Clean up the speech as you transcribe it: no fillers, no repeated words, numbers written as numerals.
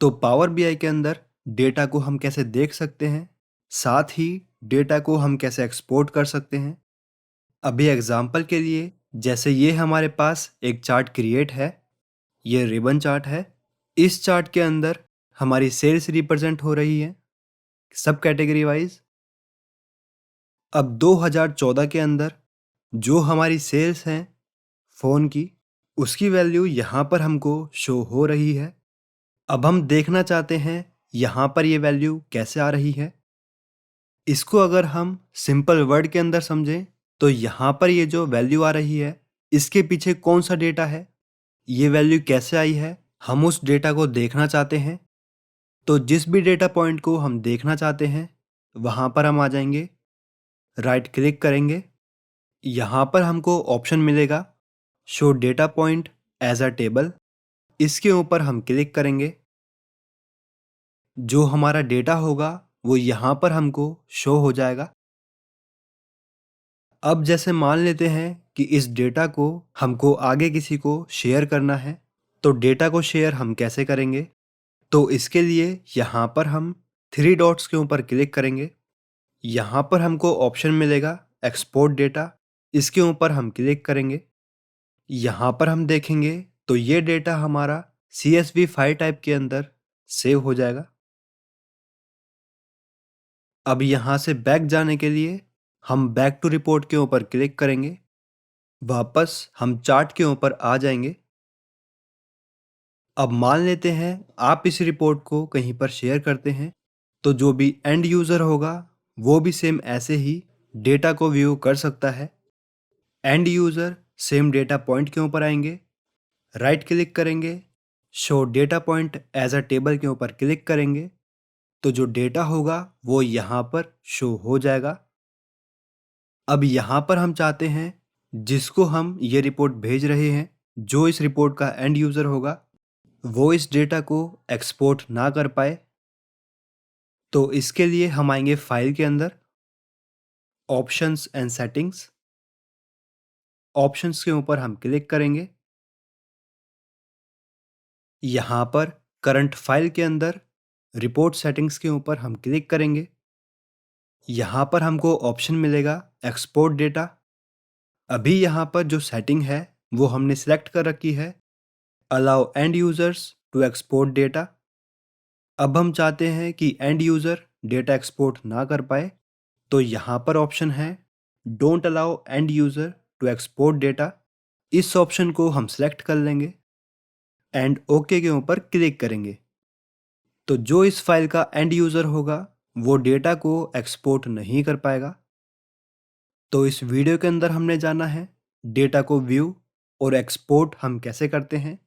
तो power BI के अंदर डेटा को हम कैसे देख सकते हैं, साथ ही डेटा को हम कैसे एक्सपोर्ट कर सकते हैं। अभी एग्जाम्पल के लिए, जैसे ये हमारे पास एक चार्ट क्रिएट है, ये रिबन चार्ट है। इस चार्ट के अंदर हमारी सेल्स रिप्रेजेंट हो रही है सब कैटेगरी वाइज। अब 2014 के अंदर जो हमारी सेल्स हैं फ़ोन की, उसकी वैल्यू यहाँ पर हमको शो हो रही है। अब हम देखना चाहते हैं यहाँ पर ये वैल्यू कैसे आ रही है। इसको अगर हम सिंपल वर्ड के अंदर समझें तो यहाँ पर ये जो वैल्यू आ रही है, इसके पीछे कौन सा डेटा है, ये वैल्यू कैसे आई है, हम उस डेटा को देखना चाहते हैं। तो जिस भी डेटा पॉइंट को हम देखना चाहते हैं वहाँ पर हम आ जाएंगे, राइट क्लिक करेंगे। यहाँ पर हमको ऑप्शन मिलेगा show data point as a table. इसके ऊपर हम क्लिक करेंगे। जो हमारा डेटा होगा वो यहाँ पर हमको शो हो जाएगा। अब जैसे मान लेते हैं कि इस डेटा को हमको आगे किसी को शेयर करना है, तो डेटा को शेयर हम कैसे करेंगे। तो इसके लिए यहाँ पर हम थ्री डॉट्स के ऊपर क्लिक करेंगे। यहाँ पर हमको ऑप्शन मिलेगा एक्सपोर्ट डेटा। इसके ऊपर हम क्लिक करेंगे। यहाँ पर हम देखेंगे तो ये डेटा हमारा CSV फाइल टाइप के अंदर सेव हो जाएगा। अब यहाँ से बैक जाने के लिए हम बैक टू रिपोर्ट के ऊपर क्लिक करेंगे। वापस हम चार्ट के ऊपर आ जाएंगे। अब मान लेते हैं आप इस रिपोर्ट को कहीं पर शेयर करते हैं, तो जो भी एंड यूज़र होगा वो भी सेम ऐसे ही डेटा को व्यू कर सकता है। End user same data point के ऊपर आएंगे, राइट क्लिक करेंगे, show data point as a table के ऊपर क्लिक करेंगे, तो जो डेटा होगा वो यहाँ पर शो हो जाएगा। अब यहाँ पर हम चाहते हैं जिसको हम ये रिपोर्ट भेज रहे हैं, जो इस रिपोर्ट का एंड यूज़र होगा, वो इस डेटा को एक्सपोर्ट ना कर पाए। तो इसके लिए हम आएंगे फाइल के अंदर, ऑप्शंस एंड सेटिंग्स। ऑप्शंस के ऊपर हम क्लिक करेंगे। यहाँ पर करंट फाइल के अंदर रिपोर्ट सेटिंग्स के ऊपर हम क्लिक करेंगे। यहाँ पर हमको ऑप्शन मिलेगा एक्सपोर्ट डेटा। अभी यहाँ पर जो सेटिंग है वो हमने सिलेक्ट कर रखी है, allow end users to export data. अब हम चाहते हैं कि एंड यूज़र डेटा एक्सपोर्ट ना कर पाए, तो यहाँ पर ऑप्शन है don't allow end user to export data. इस ऑप्शन को हम सेलेक्ट कर लेंगे एंड ओके के ऊपर क्लिक करेंगे। तो जो इस फाइल का एंड यूज़र होगा वो डेटा को एक्सपोर्ट नहीं कर पाएगा। तो इस वीडियो के अंदर हमने जाना है डेटा को व्यू और एक्सपोर्ट हम कैसे करते हैं।